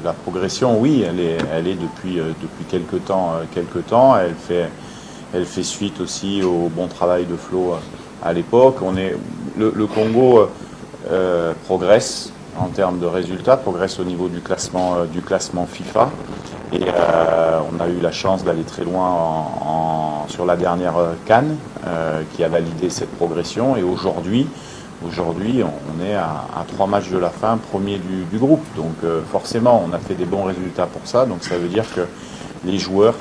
la progression, oui, elle est depuis quelques temps. Elle fait suite aussi au bon travail de Flo à l'époque. Le Congo progresse en termes de résultats, progresse au niveau du classement FIFA. Et on a eu la chance d'aller très loin sur la dernière CAN qui a validé cette progression. Et aujourd'hui, on est à 3 matchs de la fin, premier du groupe. Donc forcément, on a fait des bons résultats pour ça. Donc ça veut dire que les joueurs,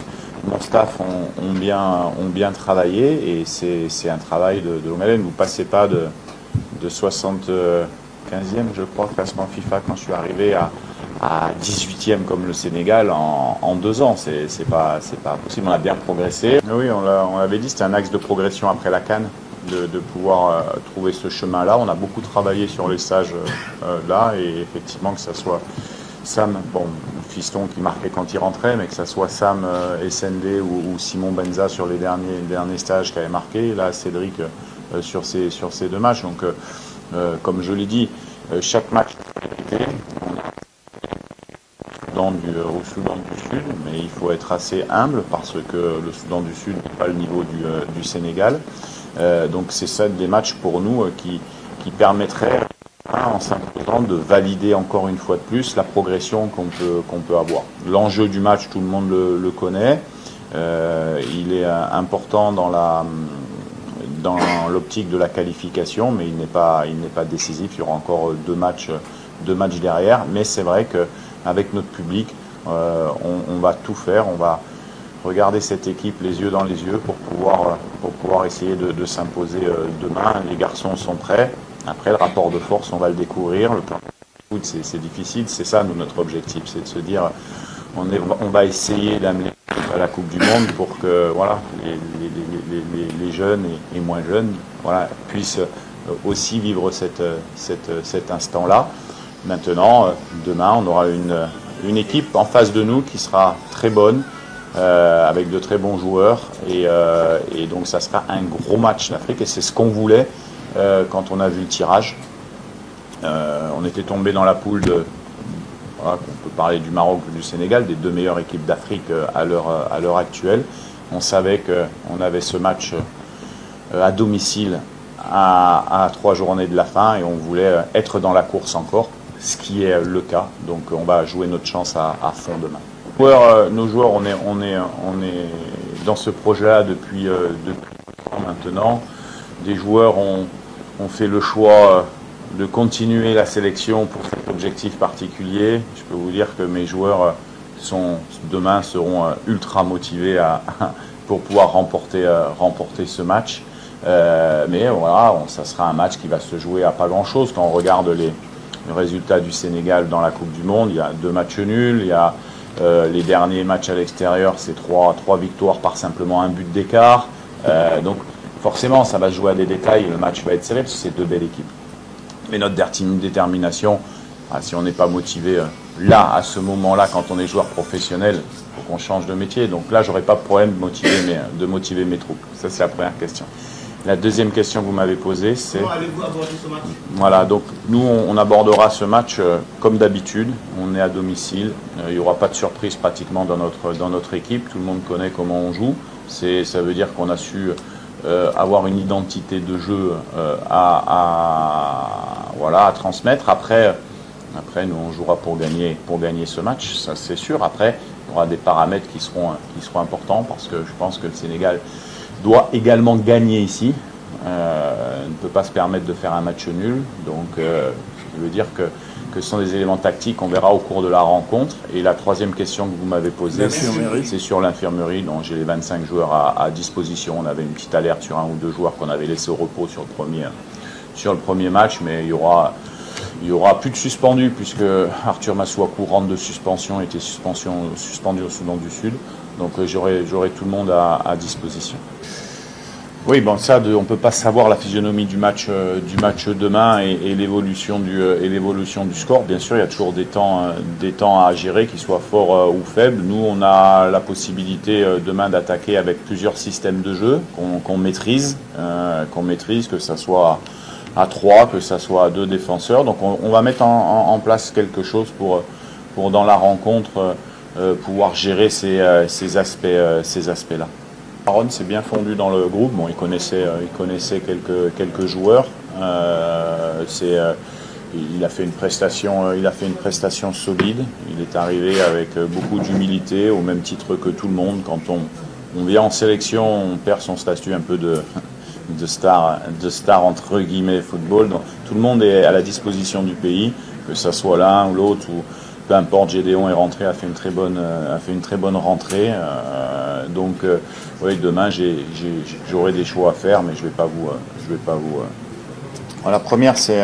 mon staff ont bien travaillé et c'est un travail de longue haleine. Vous ne passez pas de 75e, je crois, classement FIFA quand je suis arrivé à 18e comme le Sénégal en 2 ans. C'est pas possible. On a bien progressé. Oui, on l'avait dit, c'était un axe de progression après la CAN. De pouvoir trouver ce chemin-là. On a beaucoup travaillé sur les stages là, et effectivement que ça soit Sam, bon, fiston qui marquait quand il rentrait, mais que ça soit Sam SND ou Simon Benza sur les derniers stages qui avaient marqué, là Cédric sur ces 2 matchs. Donc comme je l'ai dit, chaque match au Soudan du Sud, mais il faut être assez humble parce que le Soudan du Sud n'est pas le niveau du Sénégal. Donc c'est ça des matchs pour nous qui permettraient en s'imposant de valider encore une fois de plus la progression qu'on peut avoir. L'enjeu du match, tout le monde le connaît. Il est important dans l'optique de la qualification, mais il n'est pas décisif. Il y aura encore deux matchs derrière. Mais c'est vrai qu'avec notre public, on va tout faire. On va regarder cette équipe les yeux dans les yeux pour pouvoir essayer de s'imposer demain. Les garçons sont prêts. Après, le rapport de force, on va le découvrir. Le plan de foot, c'est difficile. C'est ça, notre objectif. C'est de se dire, on va essayer d'amener à la Coupe du Monde pour que voilà, les jeunes et moins jeunes puissent aussi vivre cet instant-là. Maintenant, demain, on aura une équipe en face de nous qui sera très bonne, avec de très bons joueurs. Et donc, ça sera un gros match d'Afrique. Et c'est ce qu'on voulait quand on a vu le tirage. On était tombé dans la poule on peut parler du Maroc ou du Sénégal, des deux meilleures équipes d'Afrique à l'heure actuelle. On savait qu'on avait ce match à domicile à 3 journées de la fin et on voulait être dans la course encore, ce qui est le cas. Donc on va jouer notre chance à fond demain. Nos joueurs, on est dans ce projet-là depuis maintenant. Des joueurs ont fait le choix de continuer la sélection pour cet objectif particulier. Je peux vous dire que mes joueurs demain seront ultra motivés pour pouvoir remporter ce match. Mais voilà, ça sera un match qui va se jouer à pas grand-chose. Quand on regarde les résultats du Sénégal dans la Coupe du Monde, il y a 2 matchs nuls, il y a les derniers matchs à l'extérieur, c'est 3 victoires par simplement 1 but d'écart. Donc forcément, ça va se jouer à des détails et le match va être serré parce que c'est 2 belles équipes. Mais notre détermination, si on n'est pas motivé là, à ce moment-là, quand on est joueur professionnel, il faut qu'on change de métier. Donc là, j'aurais pas de problème de motiver mes troupes. Ça, c'est la première question. La deuxième question que vous m'avez posée, c'est... Comment allez-vous aborder ce match ? Voilà, donc nous, on abordera ce match comme d'habitude. On est à domicile. Il n'y aura pas de surprise pratiquement dans notre équipe. Tout le monde connaît comment on joue. Ça veut dire qu'on a su... avoir une identité de jeu à transmettre. Après, nous, on jouera pour gagner ce match, ça c'est sûr. Après, il y aura des paramètres qui seront importants parce que je pense que le Sénégal doit également gagner ici. Ne peut pas se permettre de faire un match nul. Donc, ce qui veut dire que ce sont des éléments tactiques qu'on verra au cours de la rencontre. Et la troisième question que vous m'avez posée, c'est sur l'infirmerie. Donc j'ai les 25 joueurs à disposition. On avait une petite alerte sur 1 ou 2 joueurs qu'on avait laissé au repos sur le premier match, mais il y aura plus de suspendus puisque Arthur Masuaku rentre de suspension, était suspendu au Soudan du Sud. Donc j'aurai tout le monde à disposition. Oui, bon, ça, on ne peut pas savoir la physionomie du match demain et l'évolution du score. Bien sûr, il y a toujours des temps à gérer, qu'ils soient forts ou faibles. Nous, on a la possibilité demain d'attaquer avec plusieurs systèmes de jeu qu'on maîtrise, que ça soit à 3, que ça soit à 2 défenseurs. Donc, on va mettre en place quelque chose pour pour dans la rencontre pouvoir gérer ces aspects-là. Aaron s'est bien fondu dans le groupe. Bon, il connaissait quelques joueurs. Il a fait une prestation solide. Il est arrivé avec beaucoup d'humilité, au même titre que tout le monde. Quand on vient en sélection, on perd son statut un peu de star entre guillemets football. Donc, tout le monde est à la disposition du pays, que ça soit l'un ou l'autre, ou peu importe. Gédéon est rentré, a fait une très bonne rentrée. Oui, demain j'aurai des choix à faire, mais je vais pas vous. La première, c'est,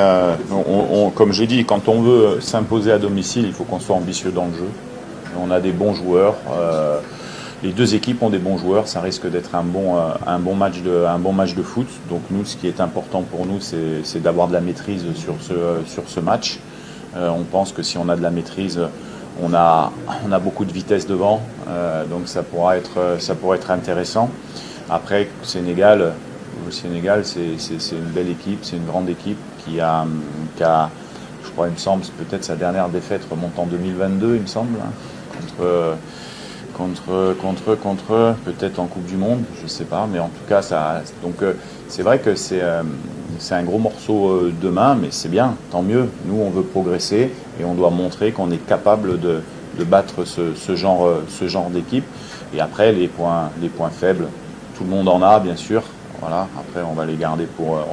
comme j'ai dit, quand on veut s'imposer à domicile, il faut qu'on soit ambitieux dans le jeu. On a des bons joueurs. Les deux équipes ont des bons joueurs. Ça risque d'être un bon match de foot. Donc nous, ce qui est important pour nous, c'est d'avoir de la maîtrise sur ce match. On pense que si on a de la maîtrise, on a beaucoup de vitesse devant. Donc ça pourra être intéressant. Après, le Sénégal, c'est une belle équipe, c'est une grande équipe qui a, je crois, il me semble, peut-être sa dernière défaite remonte en 2022, il me semble, contre peut-être en Coupe du Monde, je ne sais pas, mais en tout cas, c'est vrai que c'est un gros morceau demain, mais c'est bien, tant mieux. Nous, on veut progresser et on doit montrer qu'on est capable de battre ce genre d'équipe. Et après, les points faibles, tout le monde en a, bien sûr. Voilà. Après, on va les garder pour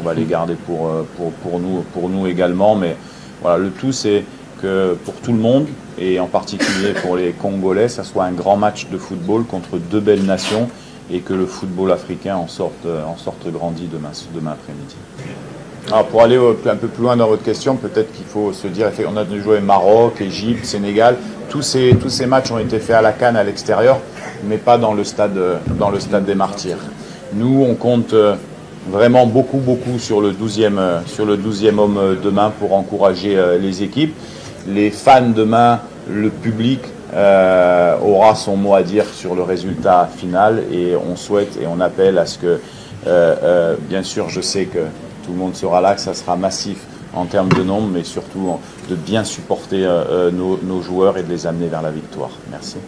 nous également. Mais voilà, le tout, c'est que pour tout le monde, et en particulier pour les Congolais, ça soit un grand match de football contre deux belles nations et que le football africain en sorte grandi demain après-midi. Alors pour aller un peu plus loin dans votre question, peut-être qu'il faut se dire, on a joué Maroc, Égypte, Sénégal. Tous ces matchs ont été faits à la CAN à l'extérieur, mais pas dans le stade des Martyrs. Nous, on compte vraiment beaucoup sur le 12e homme demain pour encourager les équipes. Les fans demain, le public aura son mot à dire sur le résultat final et on souhaite et on appelle à ce que, bien sûr, je sais que tout le monde sera là, que ça sera massif en termes de nombre, mais surtout de bien supporter nos joueurs et de les amener vers la victoire. Merci.